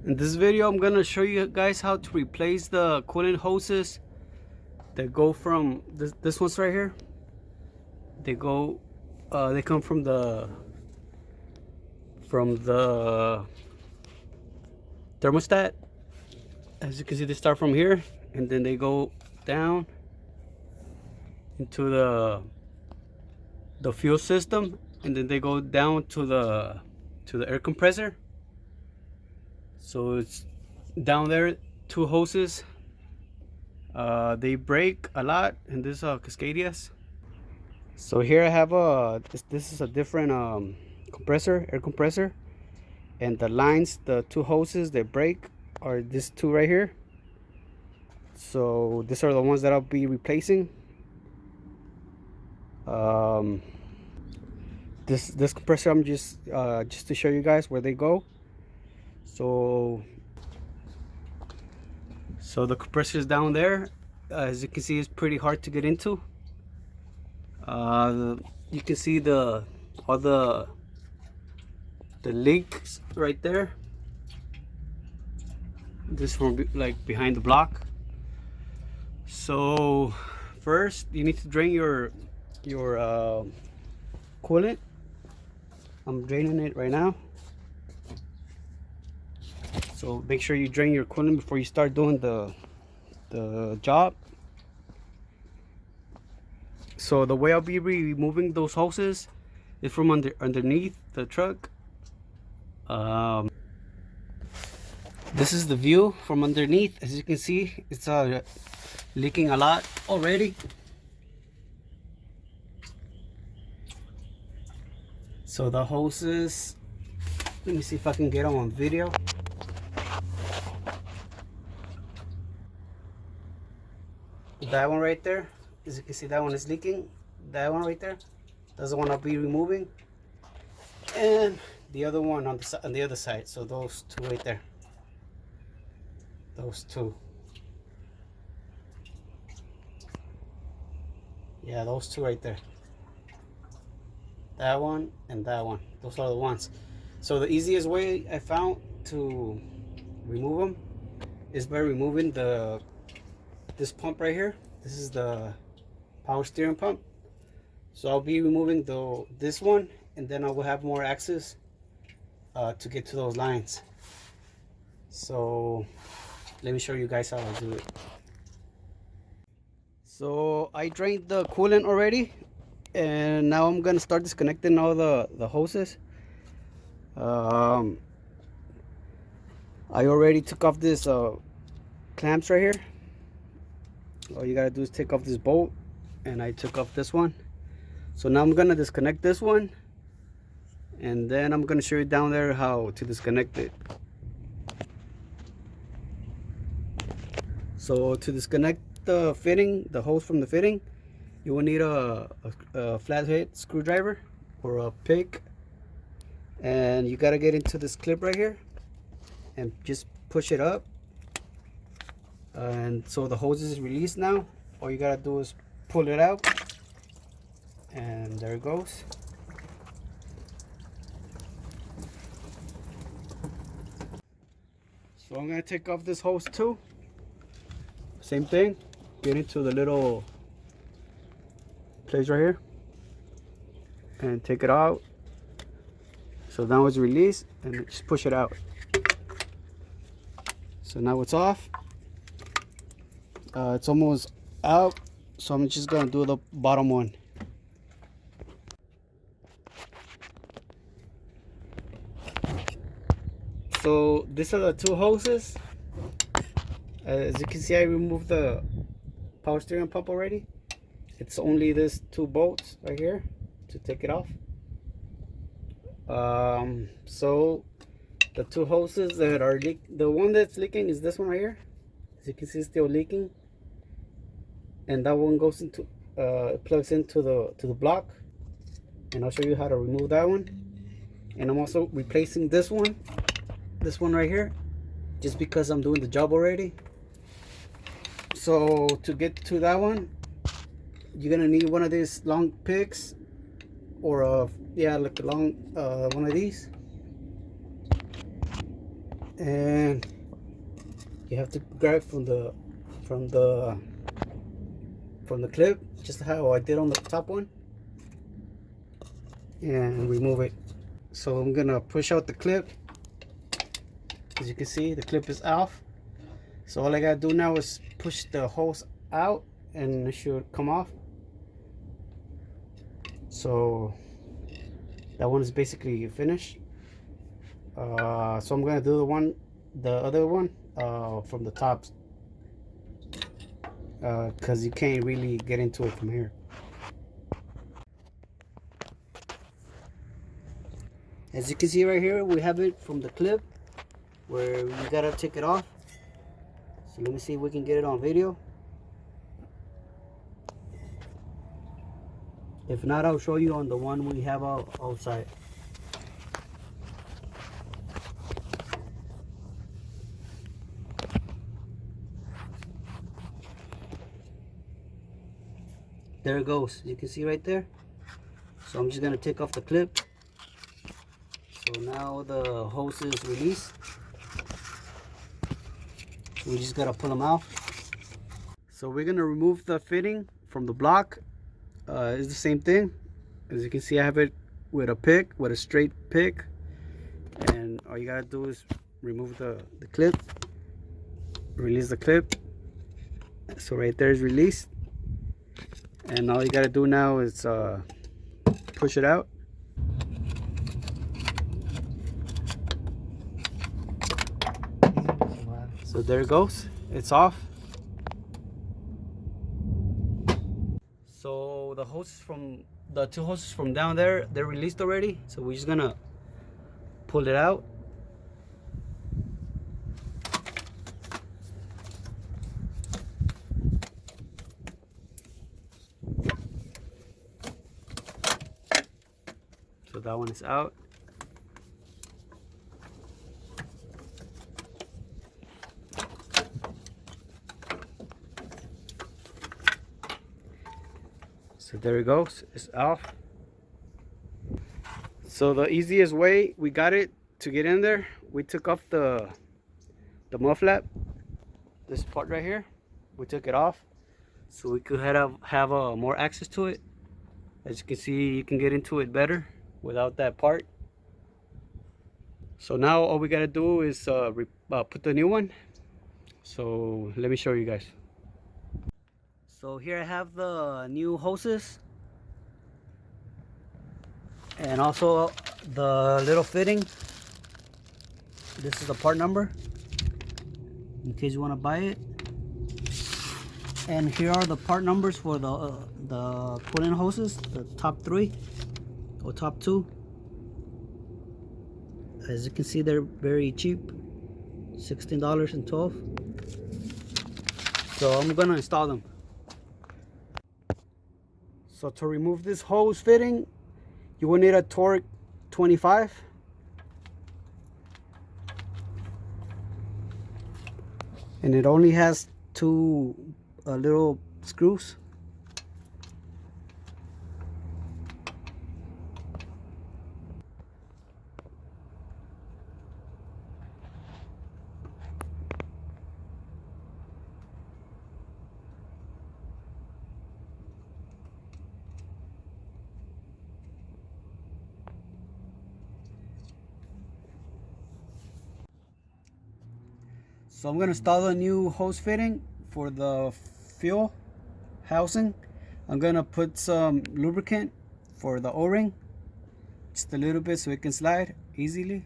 In this video, I'm gonna show you guys how to replace the coolant hoses that go from this one's right here. They come from the thermostat. As you can see, they start from here and then they go down into the fuel system, and then they go down to the air compressor. So it's down there, two hoses. They break a lot, and this cascadias. So here I have this is a different air compressor, and the lines, the two hoses that break are these two right here. So these are the ones that I'll be replacing. This compressor, I'm just to show you guys where they go. So the compressor is down there. As you can see, it's pretty hard to get into. You can see all the leaks right there. This one like behind the block. So first you need to drain your coolant. I'm draining it right now. So make sure you drain your coolant before you start doing the job. So the way I'll be removing those hoses is from underneath the truck. This is the view from underneath. As you can see, it's leaking a lot already. So the hoses, let me see if I can get them on video. That one right there, as you can see, that one is leaking. That one right there, that's the one I'll be removing, and the other one on the other side. So those two right there, those two, yeah, those two right there, that one and that one, those are the ones. So the easiest way I found to remove them is by removing this pump right here. This is the power steering pump. So I'll be removing this one, and then I will have more access to get to those lines. So let me show you guys how I do it. So I drained the coolant already, and now I'm gonna start disconnecting all the hoses. I already took off this clamps right here. All you gotta do is take off this bolt, and I took off this one. So now I'm gonna disconnect this one, and then I'm gonna show you down there how to disconnect it. So to disconnect the fitting, the hose from the fitting, you will need a flathead screwdriver or a pick, and you gotta get into this clip right here and just push it up. And so the hose is released now. All you gotta do is pull it out, and there it goes. So I'm gonna take off this hose too. Same thing, get into the little place right here and take it out. So now it's released, and just push it out. So now it's off. It's almost out, so I'm just gonna do the bottom one. So these are the two hoses. As you can see, I removed the power steering pump already. It's only these two bolts right here to take it off. So the two hoses that are the one that's leaking is this one right here. As you can see, it's still leaking, and that one goes into plugs into the block, and I'll show you how to remove that one. And I'm also replacing this one right here, just because I'm doing the job already. So to get to that one, you're gonna need one of these long picks, or like a long one of these, and you have to grab from the clip, just how I did on the top one, and remove it. So I'm gonna push out the clip. As you can see, the clip is off. So all I gotta do now is push the hose out and it should come off. So that one is basically finished. So I'm gonna do the other one from the top, because you can't really get into it from here. As you can see right here, we have it from the clip where you gotta take it off. So let me see if we can get it on video. If not, I'll show you on the one we have outside. There it goes. You can see right there. So I'm just gonna take off the clip. So now the hose is released. We just gotta pull them out. So we're gonna remove the fitting from the block. It's the same thing. As you can see, I have it with a pick, with a straight pick, and all you gotta do is remove the clip, release the clip. So right there is released, and all you gotta do now is push it out. So there it goes, it's off. So the hoses from the two hoses from down there, they're released already. So we're just gonna pull it out. So that one is out. So there it goes, it's off. So the easiest way we got it to get in there, we took off the mud flap, this part right here, we took it off so we could have more access to it. As you can see, you can get into it better without that part. So now all we gotta do is put the new one. So let me show you guys. So here I have the new hoses, and also the little fitting. This is the part number in case you want to buy it. And here are the part numbers for the coolant hoses, the top 3 or top 2. As you can see, they're very cheap, $16.12. So I'm gonna install them. So to remove this hose fitting, you will need a torque 25. And it only has 2 little screws. So I'm gonna install a new hose fitting for the fuel housing. I'm gonna put some lubricant for the O-ring, just a little bit so it can slide easily.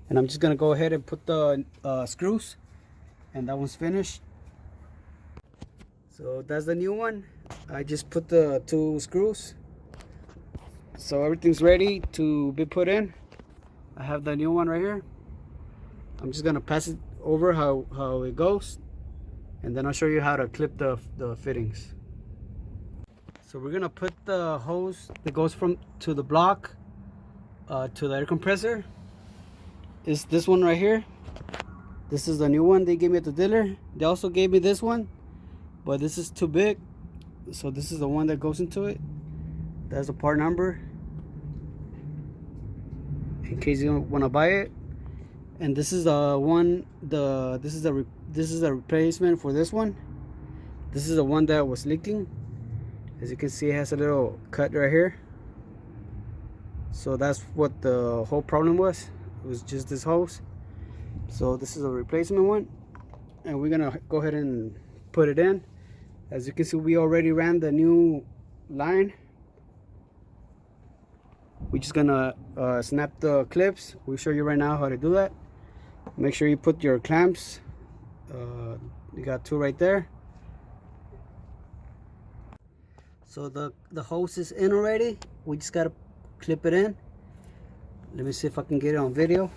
And I'm just gonna go ahead and put the screws, and that one's finished. So that's the new one. I just put the 2 screws. So everything's ready to be put in. I have the new one right here. I'm just gonna pass it over how it goes, and then I'll show you how to clip the fittings. So we're gonna put the hose that goes to the block to the air compressor. Is this one right here. This is the new one they gave me at the dealer. They also gave me this one. but this is too big, so this is the one that goes into it. That's the part number in case you want to buy it. And this is the one, this is the replacement for this one. This is the one that was leaking. As you can see, it has a little cut right here. So that's what the whole problem was. It was just this hose. So this is a replacement one, and we're gonna go ahead and put it in. As you can see, we already ran the new line. We're just gonna snap the clips. We'll show you right now how to do that. Make sure you put your clamps. You got 2 right there. So the hose is in already. We just gotta clip it in. Let me see if I can get it on video.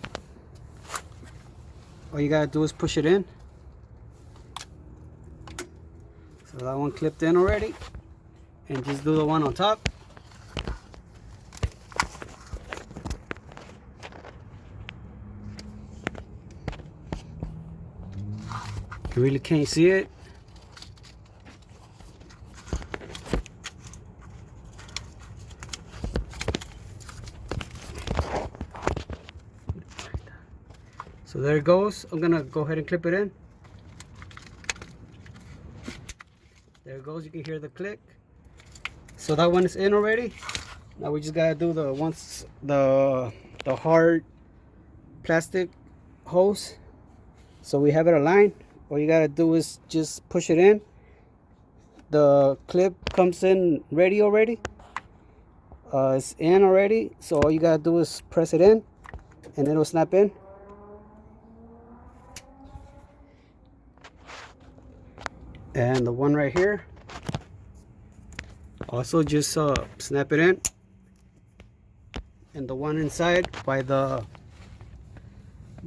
All you gotta do is push it in. So that one clipped in already, and just do the one on top. You really can't see it. So there it goes. I'm gonna go ahead and clip it in. There it goes. You can hear the click. So that one is in already. Now we just gotta do the hard plastic hose. So we have it aligned. All you gotta do is just push it in. The clip comes in ready already. It's in already. So all you gotta do is press it in, and it'll snap in. And the one right here, also just snap it in. And the one inside by the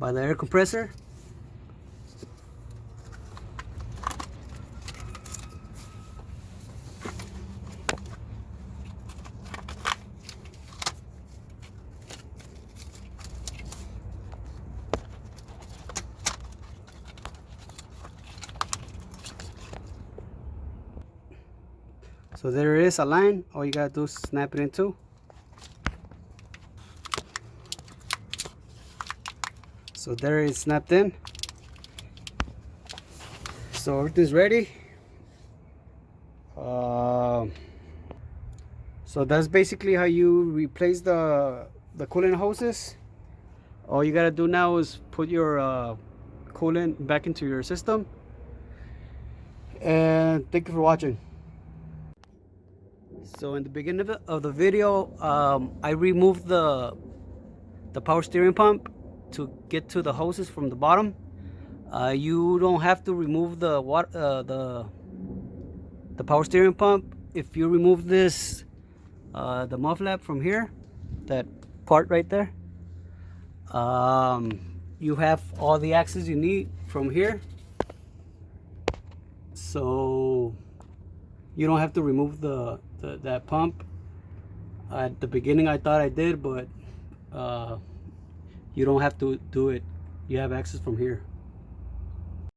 air compressor, so there is a line. All you gotta do is snap it in too. So there it's snapped in. So everything's ready. So that's basically how you replace the coolant hoses. All you gotta do now is put your coolant back into your system. And thank you for watching. So in the beginning of the video, I removed the power steering pump to get to the hoses from the bottom. You don't have to remove the power steering pump. If you remove this, the muff flap from here, that part right there, you have all the access you need from here. So you don't have to remove that pump. At the beginning I thought I did, but you don't have to do it. You have access from here.